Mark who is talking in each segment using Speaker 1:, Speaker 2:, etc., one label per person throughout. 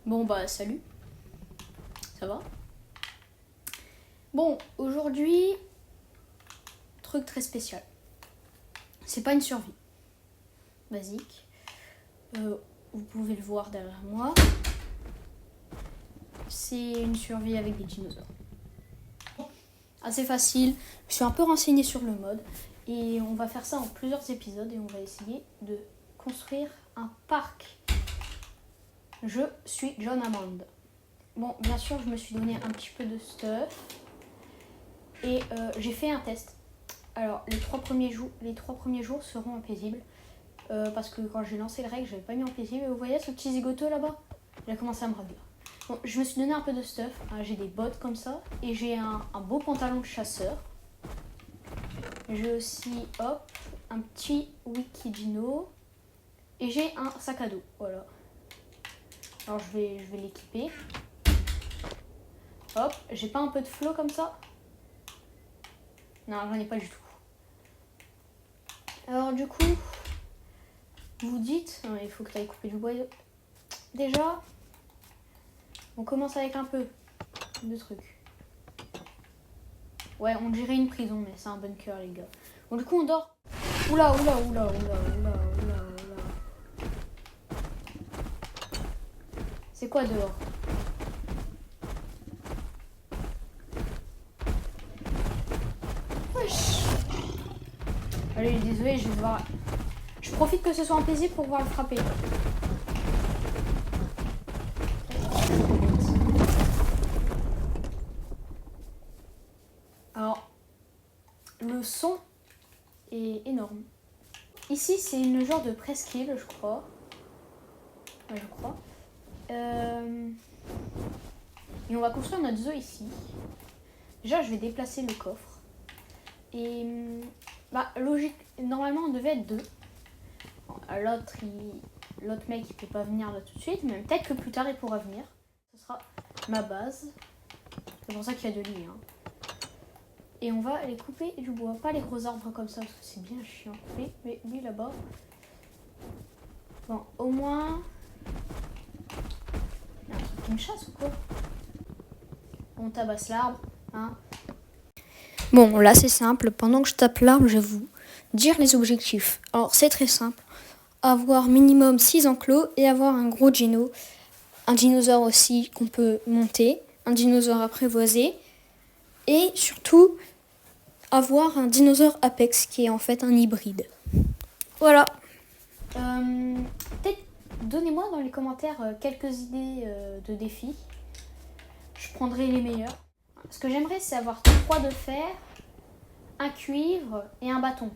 Speaker 1: Bon bah salut, ça va? Bon, aujourd'hui, truc très spécial. C'est pas une survie basique. Vous pouvez le voir derrière moi. C'est une survie avec des dinosaures. Assez facile, je suis un peu renseignée sur le mode et on va faire ça en plusieurs épisodes et on va essayer de construire un parc. Je suis John Hammond. Bon, bien sûr, je me suis donné un petit peu de stuff et j'ai fait un test. Alors, les trois premiers jours seront en paisible parce que quand j'ai lancé le règle, j'avais pas mis en paisible. Et vous voyez ce petit zigoto là-bas? Il a commencé à me ravir. Bon, je me suis donné un peu de stuff. J'ai des bottes comme ça et j'ai un beau pantalon de chasseur. J'ai aussi, hop, un petit Wikidino et j'ai un sac à dos. Voilà. Alors, je vais l'équiper. Hop, j'ai pas un peu de flow comme ça? Non, j'en ai pas du tout. Alors du coup, vous dites, il faut que tu ailles couper du bois. Déjà, on commence avec un peu de trucs. Ouais, on dirait une prison, mais c'est un bunker, les gars. Bon, du coup, on dort. Oula. C'est quoi dehors? Wesh. Allez, désolé, je vais devoir... Je profite que ce soit en paisible pour pouvoir le frapper. Alors, le son est énorme. Ici, c'est une genre de presqu'île, je crois. Ouais, je crois. Et on va construire notre zoo ici. Déjà, je vais déplacer le coffre. Et logique, normalement, on devait être deux. L'autre mec, il peut pas venir là tout de suite, mais peut-être que plus tard, il pourra venir. Ce sera ma base. C'est pour ça qu'il y a deux lits. Et on va aller couper du bois. Pas les gros arbres comme ça, parce que c'est bien chiant. Mais lui, là-bas. Bon, au moins... Il y a un truc qui me chasse ou quoi? On tabasse l'arbre, Bon, là c'est simple. Pendant que je tape l'arbre, je vais vous dire les objectifs. Alors c'est très simple. Avoir minimum 6 enclos et avoir un gros dino. Un dinosaure aussi qu'on peut monter. Un dinosaure apprivoisé. Et surtout, avoir un dinosaure apex qui est en fait un hybride. Voilà. Peut-être donnez-moi dans les commentaires quelques idées de défis. Je prendrai les meilleurs. Ce que j'aimerais, c'est avoir 3 de fer, un cuivre et un bâton.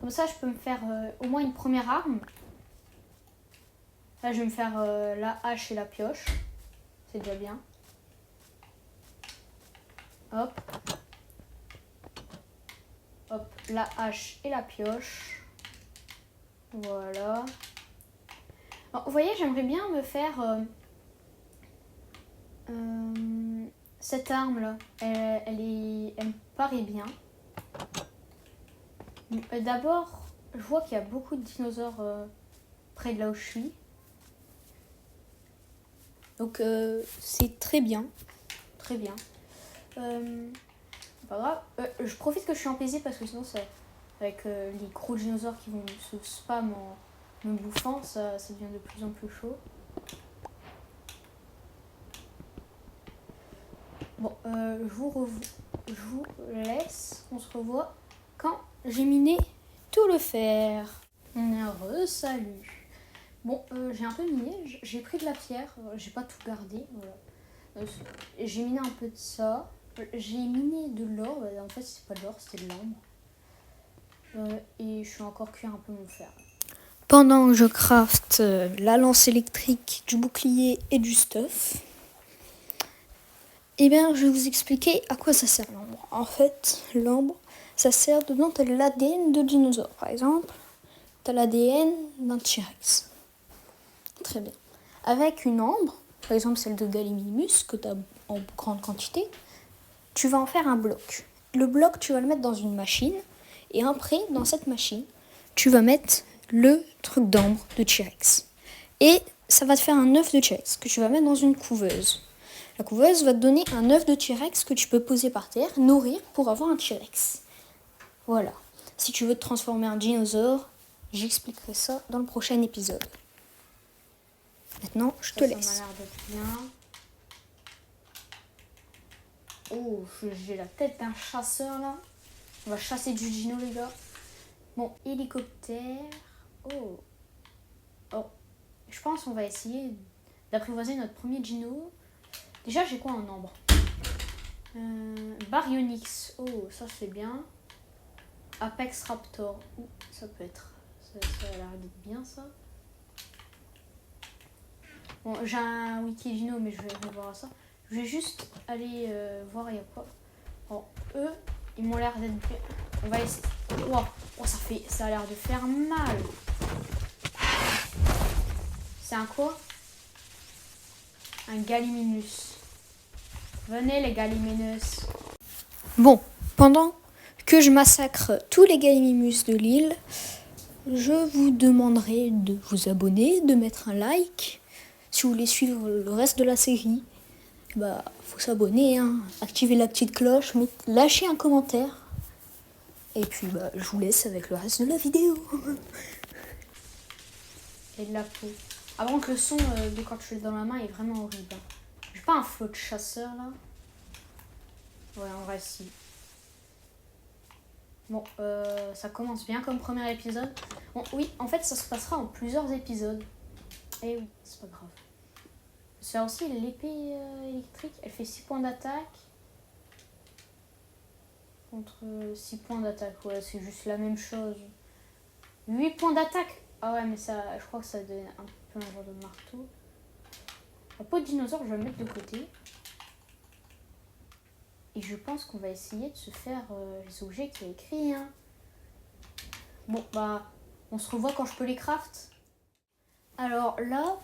Speaker 1: Comme ça, je peux me faire au moins une première arme. Là, je vais me faire la hache et la pioche. C'est déjà bien. Hop. Hop, la hache et la pioche. Voilà. Alors, vous voyez, j'aimerais bien me faire... cette arme là, elle me paraît bien. D'abord, je vois qu'il y a beaucoup de dinosaures près de là où je suis. Donc c'est très bien. Très bien. Pas grave. Je profite que je suis en paisible parce que sinon, avec les gros dinosaures qui vont se spam en me bouffant, ça devient de plus en plus chaud. Bon, je vous laisse. On se revoit quand j'ai miné tout le fer. On est salut. Bon, j'ai un peu miné. J'ai pris de la pierre. J'ai pas tout gardé. Voilà. J'ai miné un peu de ça. J'ai miné de l'or. En fait, c'est pas de l'or, c'était de l'ambre. Et je suis encore cuire un peu mon fer. Pendant que je crafte la lance électrique, du bouclier et du stuff, eh bien, je vais vous expliquer à quoi ça sert l'ambre. En fait, l'ambre, ça sert dedans, t'as l'ADN de dinosaures. Par exemple, t'as l'ADN d'un T-Rex. Très bien. Avec une ambre, par exemple celle de Gallimimus, que t'as en grande quantité, tu vas en faire un bloc. Le bloc, tu vas le mettre dans une machine. Et après, dans cette machine, tu vas mettre le truc d'ambre de T-Rex. Et ça va te faire un œuf de T-Rex que tu vas mettre dans une couveuse. La couveuse va te donner un œuf de T-Rex que tu peux poser par terre, nourrir pour avoir un T-Rex. Voilà. Si tu veux te transformer en dinosaure, j'expliquerai ça dans le prochain épisode. Maintenant, je te laisse. Ça m'a l'air d'être bien. Oh, j'ai la tête d'un chasseur là. On va chasser du dino les gars. Bon, hélicoptère. Oh. Oh. Je pense qu'on va essayer d'apprivoiser notre premier dino. Déjà, j'ai quoi en ambre? Baryonyx. Oh, ça c'est bien. Apex Raptor. Ça peut être. Ça a l'air d'être bien ça. Bon, j'ai un wiki dino, mais je vais revoir ça. Je vais juste aller voir il y a quoi. Bon, eux, ils m'ont l'air d'être bien. On va essayer. Wow. Oh, ça a l'air de faire mal. C'est un quoi? Un Gallimimus. Venez les Gallimimus. Bon, pendant que je massacre tous les Gallimimus de l'île, je vous demanderai de vous abonner, de mettre un like. Si vous voulez suivre le reste de la série, bah faut s'abonner, hein. Activer la petite cloche, lâchez un commentaire. Et puis bah je vous laisse avec le reste de la vidéo. Et de la peau. Avant que le son de quand je l'ai dans la main est vraiment horrible. J'ai pas un flot de chasseur là. Ouais, on va essayer. Bon, ça commence bien comme premier épisode. Bon, oui, en fait, ça se passera en plusieurs épisodes. Et oui, c'est pas grave. C'est aussi l'épée électrique. Elle fait 6 points d'attaque. Contre 6 points d'attaque. Ouais, c'est juste la même chose. 8 points d'attaque. Ah ouais, mais ça, je crois que ça donne un peu un genre de marteau. La peau de dinosaure, je vais la mettre de côté. Et je pense qu'on va essayer de se faire les objets qu'il y a écrits. Hein. Bon, bah, on se revoit quand je peux les craft. Alors là,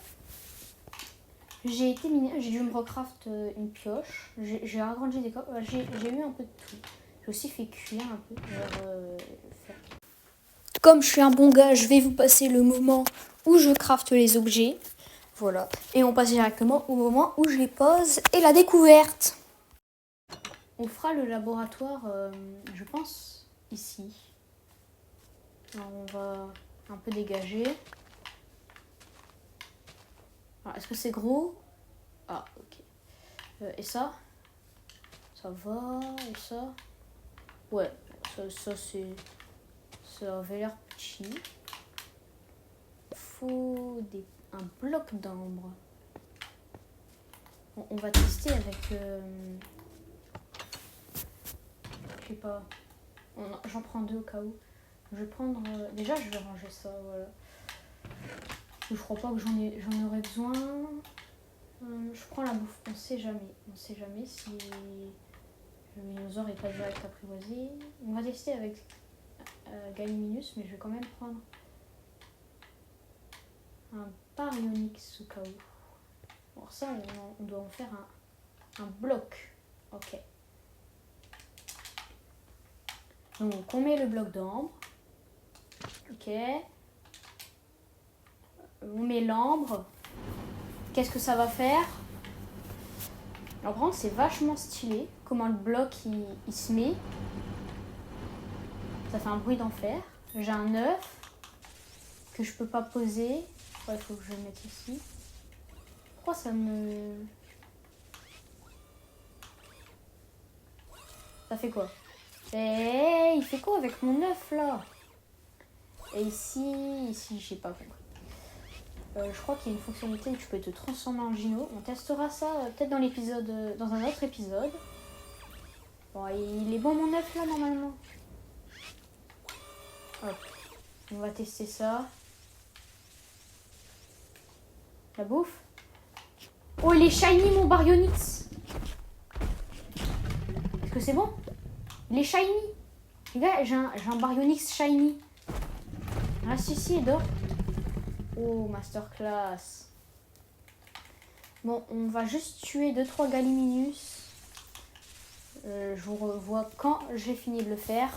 Speaker 1: j'ai dû me recraft une pioche. J'ai agrandi des coques. J'ai eu un peu de tout. J'ai aussi fait cuire un peu. Comme je suis un bon gars, je vais vous passer le moment où je crafte les objets. Voilà. Et on passe directement au moment où je les pose et la découverte. On fera le laboratoire, je pense, ici. Alors on va un peu dégager. Est-ce que c'est gros? Ah, ok. Et ça? Ça va. Et ça? Ouais, ça c'est... Ça avait l'air petit. Faut un bloc d'ambre. Bon, on va tester avec... je sais pas. J'en prends 2 au cas où. Je vais prendre... déjà, je vais ranger ça, voilà. Je crois pas que j'en aurais besoin. Je prends la bouffe. On sait jamais. On sait jamais si le dinosaure est pas direct apprivoisé. On va tester avec Gallimimus, mais je vais quand même prendre un Baryonyx au cas où. Alors ça, on doit en faire un bloc. Ok. Donc on met le bloc d'ambre. Ok. On met l'ambre. Qu'est-ce que ça va faire? Alors vraiment c'est vachement stylé. Comment le bloc il se met. Ça fait un bruit d'enfer. J'ai un œuf que je peux pas poser. Il faut que je le mette ici. Pourquoi ça me... Ça fait quoi? Il fait quoi avec mon œuf là? Et ici, j'ai pas compris. Je crois qu'il y a une fonctionnalité où tu peux te transformer en dino. On testera ça peut-être dans l'épisode, dans un autre épisode. Bon, il est bon mon œuf là normalement. Hop, on va tester ça. La bouffe. Oh, il est shiny mon Baryonyx. Est-ce que c'est bon? Il est shiny. Les gars, j'ai un Baryonyx shiny. Reste ici et dors. Oh, masterclass. Bon, on va juste tuer 2-3 Gallimimus. Je vous revois quand j'ai fini de le faire.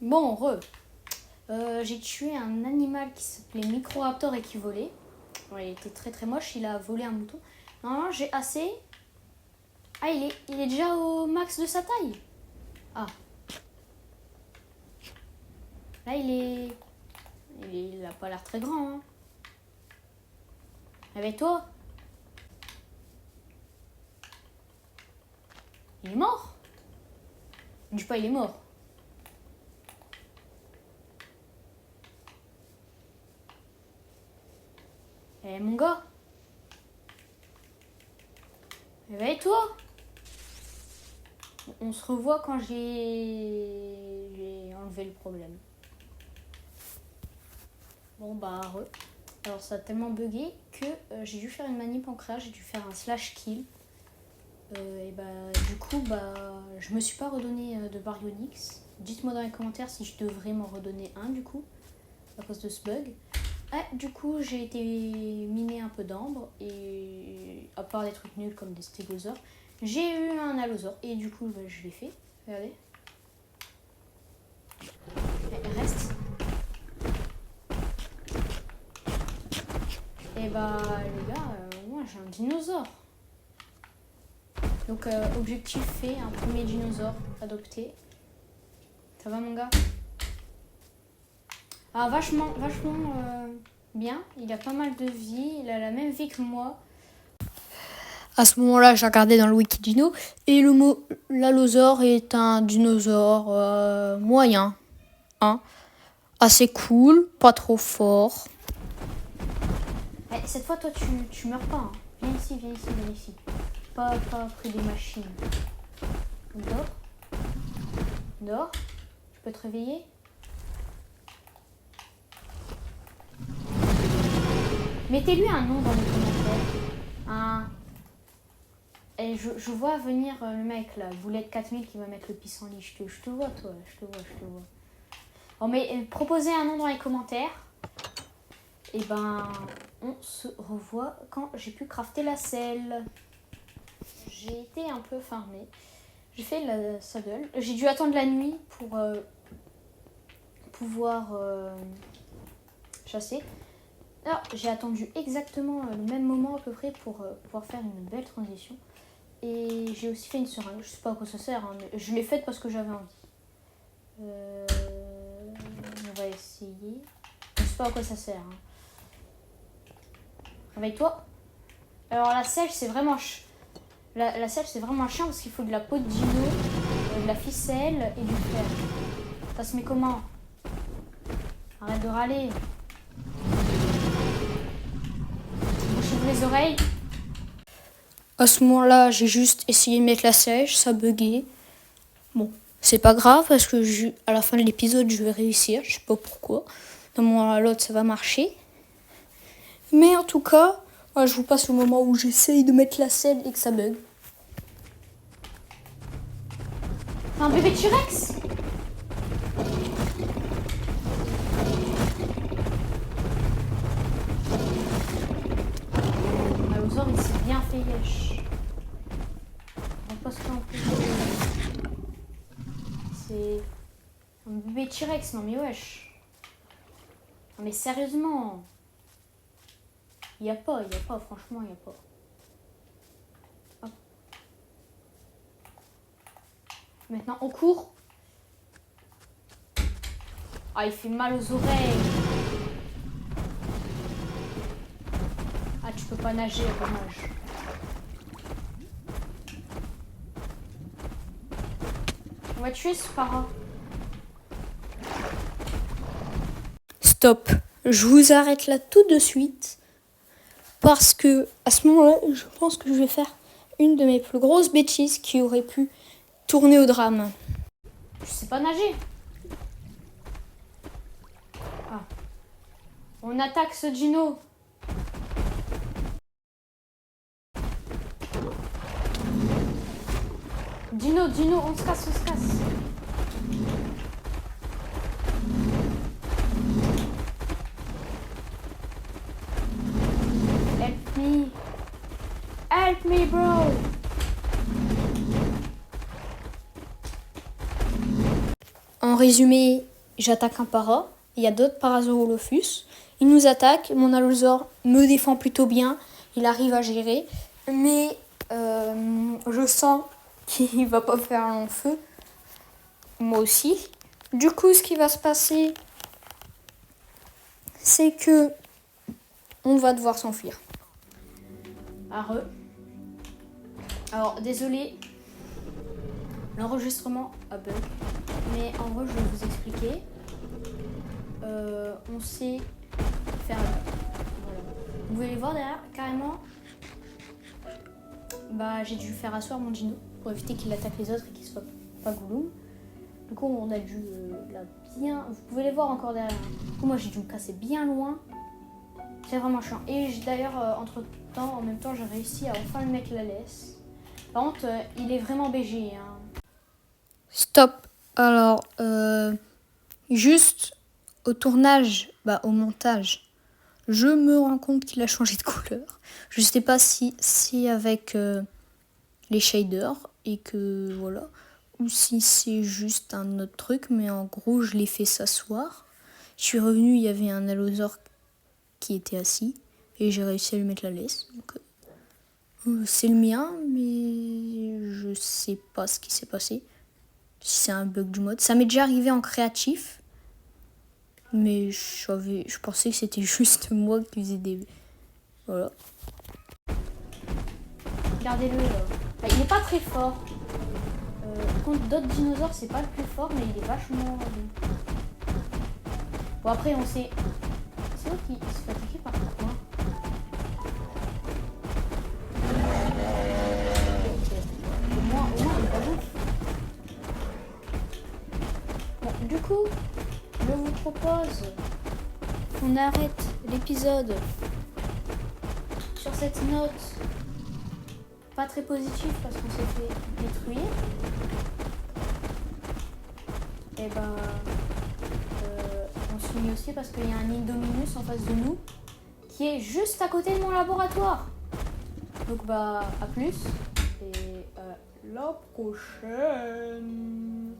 Speaker 1: Bon, j'ai tué un animal qui s'appelait Microraptor et qui volait. Ouais, il était très très moche, il a volé un mouton. Normalement, j'ai assez. Ah, il est déjà au max de sa taille. Ah. Là, il a pas l'air très grand. Hein. Réveille-toi. Il est mort. Ne dis pas, il est mort. Eh, mon gars. Réveille-toi. On se revoit quand j'ai enlevé le problème. Bon, bah, alors ça a tellement bugué que j'ai dû faire une manip en créa, j'ai dû faire un slash kill. Et bah, du coup, je me suis pas redonné de Baryonyx. Dites-moi dans les commentaires si je devrais m'en redonner un du coup, à cause de ce bug. Du coup, j'ai été miné un peu d'ambre et à part des trucs nuls comme des stégosaures, j'ai eu un allosaure et du coup, je l'ai fait. Regardez. Reste. Et bah, les gars, moi j'ai un dinosaure. Donc, objectif fait, un premier dinosaure adopté. Ça va, mon gars? Ah, vachement bien. Il a pas mal de vie. Il a la même vie que moi. À ce moment-là, j'ai regardé dans le Wikidino. Et l'allosaure est un dinosaure moyen. Hein, assez cool, pas trop fort. Cette fois, toi, tu meurs pas. Hein. Viens ici, viens ici, viens ici. Pas près des machines. Dors. Dors. Je peux te réveiller? Mettez-lui un nom dans les commentaires. Et je vois venir le mec là, Boulette 4000 qui va mettre le pissenlit. Je te vois, toi. Je te vois. Oh, mais proposez un nom dans les commentaires. Et ben, on se revoit quand j'ai pu crafter la selle. J'ai été un peu farmée. J'ai fait la saddle. J'ai dû attendre la nuit pour pouvoir chasser. Alors, j'ai attendu exactement le même moment à peu près pour pouvoir faire une belle transition. Et j'ai aussi fait une seringue. Je sais pas à quoi ça sert, hein, mais je l'ai faite parce que j'avais envie. On va essayer. Je sais pas à quoi ça sert. Hein. Réveille-toi. Alors la sèche, c'est vraiment la sèche, c'est vraiment chiant parce qu'il faut de la peau de dino, de la ficelle et du fer. Ça se met comment? Arrête de râler. Bouchez-vous les oreilles. À ce moment-là, j'ai juste essayé de mettre la sèche, ça buguait. Bon, c'est pas grave parce que à la fin de l'épisode, je vais réussir. Je sais pas pourquoi. D'un moment à l'autre, ça va marcher. Mais en tout cas, je vous passe au moment où j'essaye de mettre la selle et que ça bug. C'est un bébé T-Rex? Allosaure, il s'est bien fait yesh. On passe ça en plus. C'est un bébé T-Rex, non mais wesh. Non mais sérieusement. Il y a pas, franchement, il n'y a pas. Hop. Maintenant, on court. Ah, il fait mal aux oreilles. Ah, tu peux pas nager, dommage. On va tuer ce para. Stop. Je vous arrête là tout de suite. Parce que à ce moment-là, je pense que je vais faire une de mes plus grosses bêtises qui aurait pu tourner au drame. Je sais pas nager. Ah. On attaque ce dino. Dino, on se casse. Help me, bro. En résumé, j'attaque un para. Il y a d'autres Parasaurolophus. Il nous attaque. Mon allosaure me défend plutôt bien. Il arrive à gérer. Mais je sens qu'il va pas faire un long feu. Moi aussi. Du coup, ce qui va se passer, c'est que on va devoir s'enfuir. Alors, désolé, l'enregistrement a bug, mais en vrai, je vais vous expliquer. On sait faire voilà. Vous pouvez les voir derrière, carrément. J'ai dû faire asseoir mon dino pour éviter qu'il attaque les autres et qu'il soit pas gouloum. Du coup, on a dû là bien. Vous pouvez les voir encore derrière. Du coup, moi, j'ai dû me casser bien loin. C'est vraiment chiant. Et d'ailleurs, en même temps, j'ai réussi à enfin lui mettre la laisse. Par contre, il est vraiment BG. Hein. Stop. Alors, juste au tournage, au montage, je me rends compte qu'il a changé de couleur. Je sais pas si avec les shaders et que voilà, ou si c'est juste un autre truc, mais en gros, je l'ai fait s'asseoir. Je suis revenue, il y avait un allosaure qui était assis et j'ai réussi à lui mettre la laisse. Donc, c'est le mien, mais je sais pas ce qui s'est passé. Si c'est un bug du mode. Ça m'est déjà arrivé en créatif, mais je pensais que c'était juste moi qui faisais des... Voilà. Regardez-le. Il est pas très fort. Contre d'autres dinosaures, c'est pas le plus fort, mais il est vachement... Bon, après, on sait... C'est vrai qu'il se fait attaquer par quoi? Au moins, il est pas bouffe. Bon, du coup, je vous propose qu'on arrête l'épisode sur cette note pas très positive parce qu'on s'est fait détruire. Et on se finit aussi parce qu'il y a un Indominus en face de nous qui est juste à côté de mon laboratoire. Donc à plus et à la prochaine.